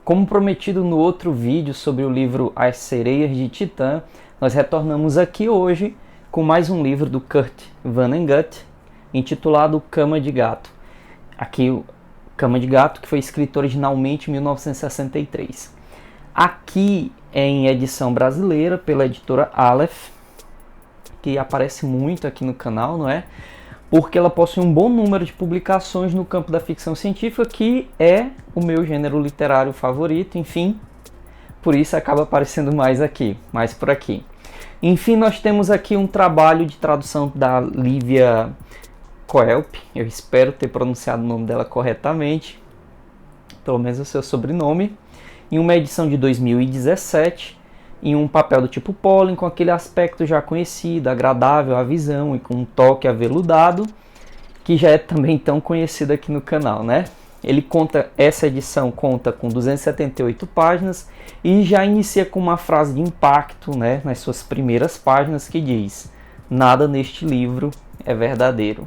Como prometido no outro vídeo sobre o livro As Sereias de Titã, nós retornamos aqui hoje com mais um livro do Kurt Vonnegut, intitulado Cama de Gato. Aqui o Cama de Gato, que foi escrito originalmente em 1963. Aqui é em edição brasileira pela editora Aleph, que aparece muito aqui no canal, não é? Porque ela possui um bom número de publicações no campo da ficção científica, que é o meu gênero literário favorito, enfim, por isso acaba aparecendo mais por aqui. Enfim, nós temos aqui um trabalho de tradução da Lívia Coelp, eu espero ter pronunciado o nome dela corretamente, pelo menos o seu sobrenome, em uma edição de 2017, em um papel do tipo pólen, com aquele aspecto já conhecido, agradável à visão e com um toque aveludado, que já é também tão conhecido aqui no canal, né? Essa edição conta com 278 páginas e já inicia com uma frase de impacto, né, nas suas primeiras páginas, que diz: "Nada neste livro é verdadeiro".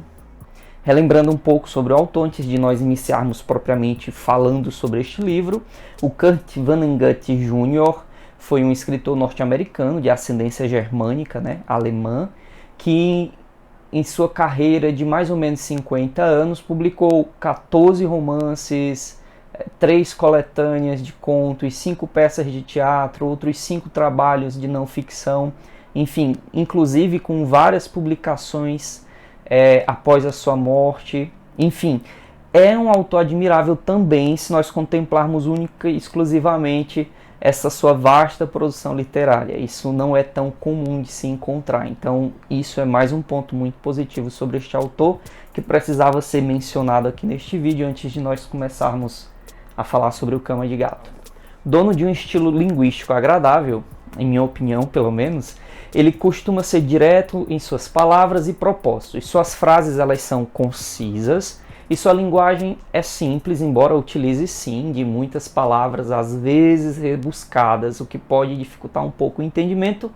Relembrando um pouco sobre o autor, antes de nós iniciarmos propriamente falando sobre este livro, o Kurt Vonnegut Jr. foi um escritor norte-americano de ascendência germânica, né, alemã, que em sua carreira de mais ou menos 50 anos publicou 14 romances, 3 coletâneas de contos, 5 peças de teatro, outros 5 trabalhos de não ficção, enfim, inclusive com várias publicações após a sua morte. Enfim, é um autor admirável também se nós contemplarmos única e exclusivamente essa sua vasta produção literária. Isso não é tão comum de se encontrar, então isso é mais um ponto muito positivo sobre este autor, que precisava ser mencionado aqui neste vídeo antes de nós começarmos a falar sobre o Cama de Gato. Dono de um estilo linguístico agradável, em minha opinião pelo menos, ele costuma ser direto em suas palavras e propósitos. Suas frases, elas são concisas, e sua linguagem é simples, embora utilize sim de muitas palavras, às vezes rebuscadas, o que pode dificultar um pouco o entendimento.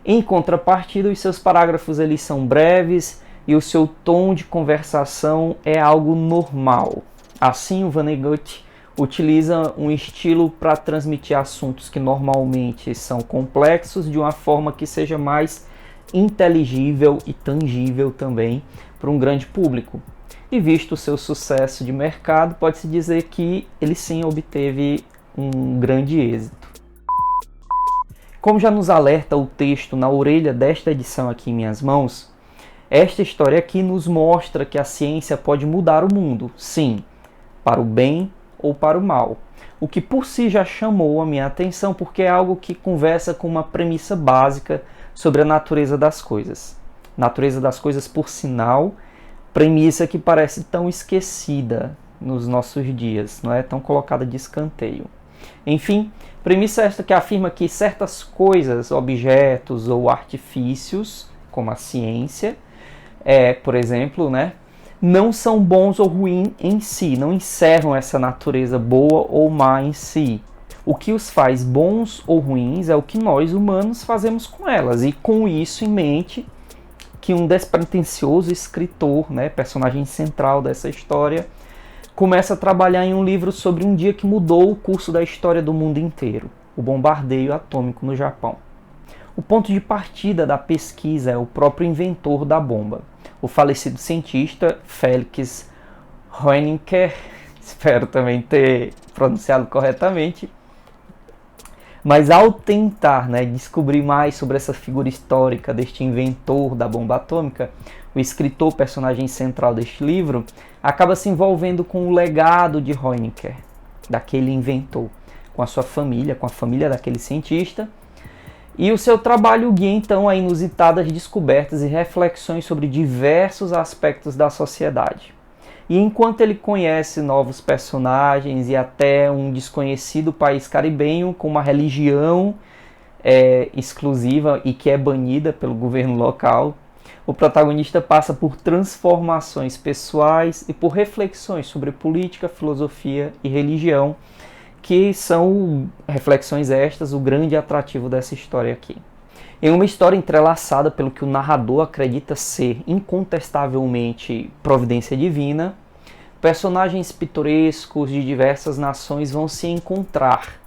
Em contrapartida, os seus parágrafos eles são breves e o seu tom de conversação é algo normal. Assim, o Vonnegut utiliza um estilo para transmitir assuntos que normalmente são complexos de uma forma que seja mais inteligível e tangível também para um grande público. E visto o seu sucesso de mercado, pode-se dizer que ele sim obteve um grande êxito. Como já nos alerta o texto na orelha desta edição aqui em minhas mãos, esta história aqui nos mostra que a ciência pode mudar o mundo, sim, para o bem ou para o mal. O que por si já chamou a minha atenção, porque é algo que conversa com uma premissa básica sobre a natureza das coisas. Natureza das coisas, por sinal, premissa que parece tão esquecida nos nossos dias, não é tão colocada de escanteio. Enfim, premissa esta que afirma que certas coisas, objetos ou artifícios, como a ciência, por exemplo, né, não são bons ou ruins em si, não encerram essa natureza boa ou má em si. O que os faz bons ou ruins é o que nós humanos fazemos com elas, e com isso em mente, que um despretensioso escritor, né, personagem central dessa história, começa a trabalhar em um livro sobre um dia que mudou o curso da história do mundo inteiro, o bombardeio atômico no Japão. O ponto de partida da pesquisa é o próprio inventor da bomba, o falecido cientista Felix Hoenikker, espero também ter pronunciado corretamente. Mas ao tentar, né, descobrir mais sobre essa figura histórica deste inventor da bomba atômica, o escritor, personagem central deste livro, acaba se envolvendo com o legado de Hoenikker, daquele inventor, com a sua família, com a família daquele cientista, e o seu trabalho guia então a inusitadas descobertas e reflexões sobre diversos aspectos da sociedade. E enquanto ele conhece novos personagens e até um desconhecido país caribenho com uma religião exclusiva e que é banida pelo governo local, o protagonista passa por transformações pessoais e por reflexões sobre política, filosofia e religião, que são reflexões estas o grande atrativo dessa história aqui. Em uma história entrelaçada pelo que o narrador acredita ser incontestavelmente providência divina, personagens pitorescos de diversas nações vão se encontrar.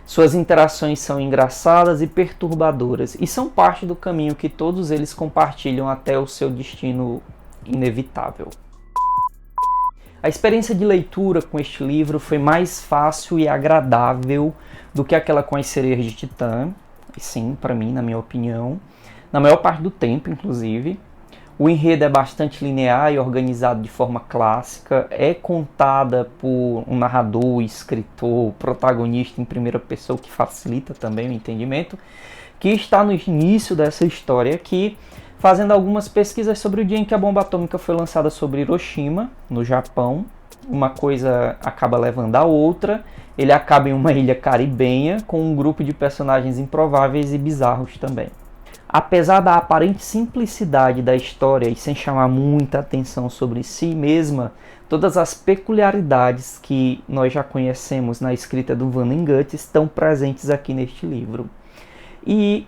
Suas interações são engraçadas e perturbadoras, e são parte do caminho que todos eles compartilham até o seu destino inevitável. A experiência de leitura com este livro foi mais fácil e agradável do que aquela com As Sereias de Titã, sim, para mim, na minha opinião, na maior parte do tempo, inclusive. O enredo é bastante linear e organizado de forma clássica, é contada por um narrador, escritor, protagonista em primeira pessoa, que facilita também o entendimento, que está no início dessa história aqui, fazendo algumas pesquisas sobre o dia em que a bomba atômica foi lançada sobre Hiroshima, no Japão. Uma coisa acaba levando a outra, ele acaba em uma ilha caribenha com um grupo de personagens improváveis e bizarros também. Apesar da aparente simplicidade da história e sem chamar muita atenção sobre si mesma, todas as peculiaridades que nós já conhecemos na escrita do Vonnegut estão presentes aqui neste livro. E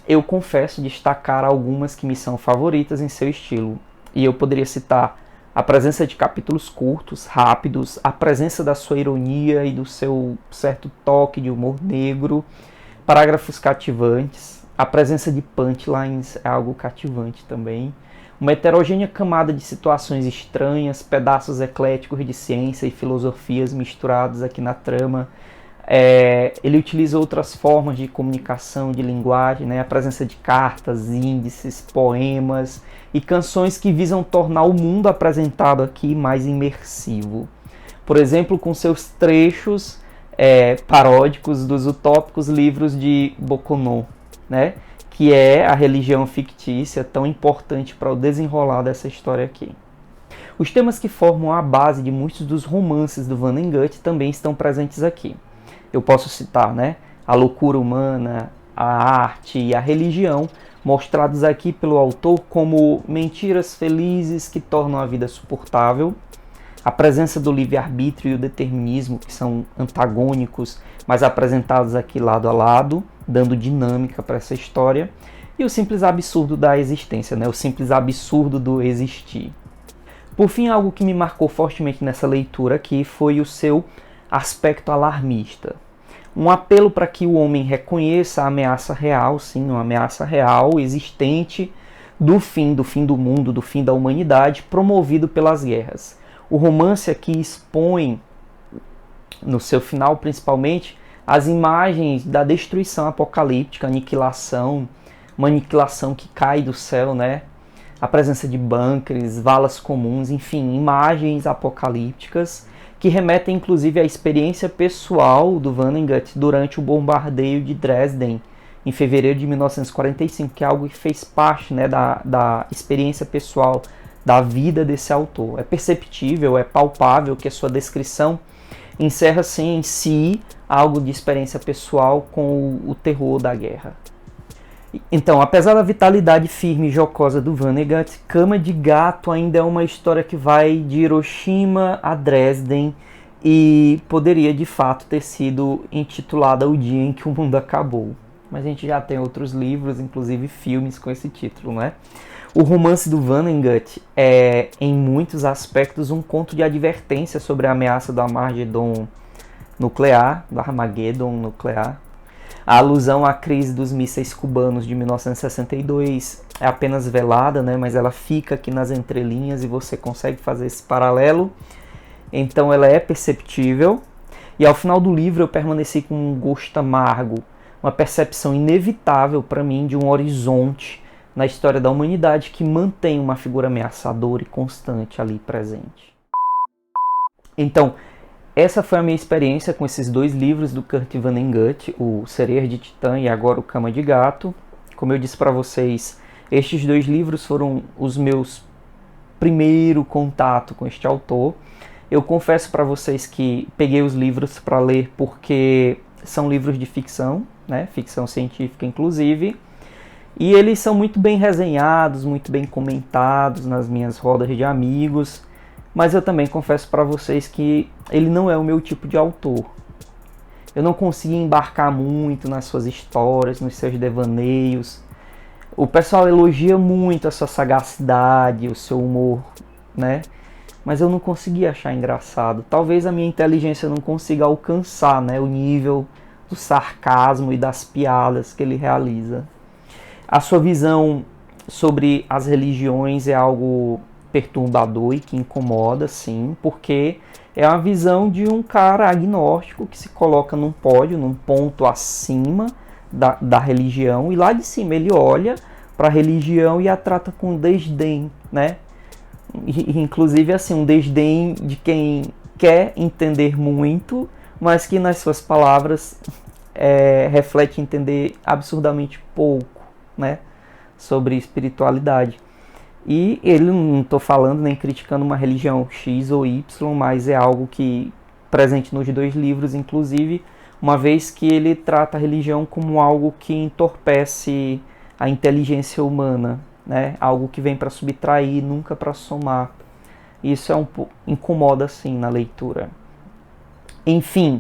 eu confesso destacar algumas que me são favoritas em seu estilo. E eu poderia citar a presença de capítulos curtos, rápidos, a presença da sua ironia e do seu certo toque de humor negro, parágrafos cativantes, a presença de punchlines é algo cativante também, uma heterogênea camada de situações estranhas, pedaços ecléticos de ciência e filosofias misturados aqui na trama. Ele utiliza outras formas de comunicação, de linguagem, né? A presença de cartas, índices, poemas e canções que visam tornar o mundo apresentado aqui mais imersivo. Por exemplo, com seus trechos paródicos dos utópicos livros de Bokonon, né? Que é a religião fictícia tão importante para o desenrolar dessa história aqui. Os temas que formam a base de muitos dos romances do Vonnegut também estão presentes aqui. Eu posso citar, né, a loucura humana, a arte e a religião, mostrados aqui pelo autor como mentiras felizes que tornam a vida suportável, a presença do livre-arbítrio e o determinismo, que são antagônicos, mas apresentados aqui lado a lado, dando dinâmica para essa história, e o simples absurdo da existência, né, o simples absurdo do existir. Por fim, algo que me marcou fortemente nessa leitura aqui foi o seu aspecto alarmista. Um apelo para que o homem reconheça a ameaça real, sim, uma ameaça real, existente, do fim do mundo, do fim da humanidade, promovido pelas guerras. O romance aqui expõe, no seu final principalmente, as imagens da destruição apocalíptica, aniquilação, uma aniquilação que cai do céu, né? A presença de bunkers, valas comuns, enfim, imagens apocalípticas que remetem inclusive à experiência pessoal do Vonnegut durante o bombardeio de Dresden, em fevereiro de 1945, que é algo que fez parte, né, da experiência pessoal, da vida desse autor. É perceptível, é palpável que a sua descrição encerra-se em si algo de experiência pessoal com o terror da guerra. Então, apesar da vitalidade firme e jocosa do Vonnegut, Cama de Gato ainda é uma história que vai de Hiroshima a Dresden e poderia de fato ter sido intitulada O Dia em que o Mundo Acabou. Mas a gente já tem outros livros, inclusive filmes com esse título, né? O romance do Vonnegut é, em muitos aspectos, um conto de advertência sobre a ameaça do Armagedon nuclear, A alusão à crise dos mísseis cubanos de 1962 é apenas velada, né, mas ela fica aqui nas entrelinhas e você consegue fazer esse paralelo. Então ela é perceptível. E ao final do livro eu permaneci com um gosto amargo, uma percepção inevitável para mim de um horizonte na história da humanidade que mantém uma figura ameaçadora e constante ali presente. Então, essa foi a minha experiência com esses dois livros do Kurt Vonnegut, o Sereias de Titã e agora o Cama de Gato. Como eu disse para vocês, estes dois livros foram os meus primeiro contato com este autor. Eu confesso para vocês que peguei os livros para ler porque são livros de ficção, né? Ficção científica inclusive, e eles são muito bem resenhados, muito bem comentados nas minhas rodas de amigos. Mas eu também confesso para vocês que ele não é o meu tipo de autor. Eu não consegui embarcar muito nas suas histórias, nos seus devaneios. O pessoal elogia muito a sua sagacidade, o seu humor, né? mas eu não consegui achar engraçado. Talvez a minha inteligência não consiga alcançar, né, o nível do sarcasmo e das piadas que ele realiza. A sua visão sobre as religiões é algo perturbador e que incomoda, sim, porque é uma visão de um cara agnóstico que se coloca num pódio, num ponto acima da religião, e lá de cima ele olha para a religião e a trata com desdém, né? Inclusive assim, um desdém de quem quer entender muito, mas que nas suas palavras reflete entender absurdamente pouco, né, sobre espiritualidade. E ele, não estou falando nem criticando uma religião X ou Y, mas é algo que presente nos dois livros, inclusive, uma vez que ele trata a religião como algo que entorpece a inteligência humana, né? Algo que vem para subtrair, nunca para somar. Isso incomoda sim na leitura. Enfim,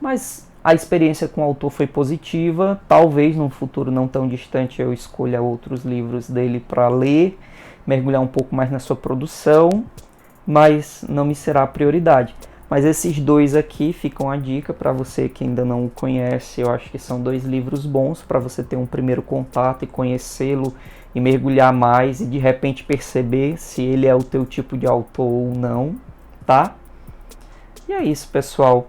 mas a experiência com o autor foi positiva. Talvez num futuro não tão distante eu escolha outros livros dele para ler, mergulhar um pouco mais na sua produção, mas não me será a prioridade. Mas esses dois aqui ficam a dica para você que ainda não o conhece. Eu acho que são dois livros bons para você ter um primeiro contato e conhecê-lo e mergulhar mais e de repente perceber se ele é o teu tipo de autor ou não, tá? E é isso, pessoal.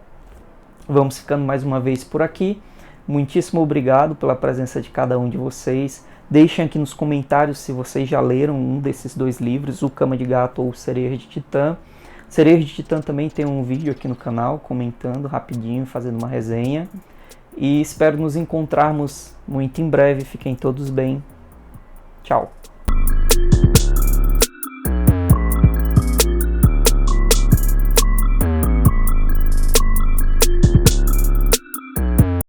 Vamos ficando mais uma vez por aqui. Muitíssimo obrigado pela presença de cada um de vocês. Deixem aqui nos comentários se vocês já leram um desses dois livros, O Cama de Gato ou Sereias de Titã. Sereias de Titã também tem um vídeo aqui no canal, comentando rapidinho, fazendo uma resenha. E espero nos encontrarmos muito em breve. Fiquem todos bem. Tchau.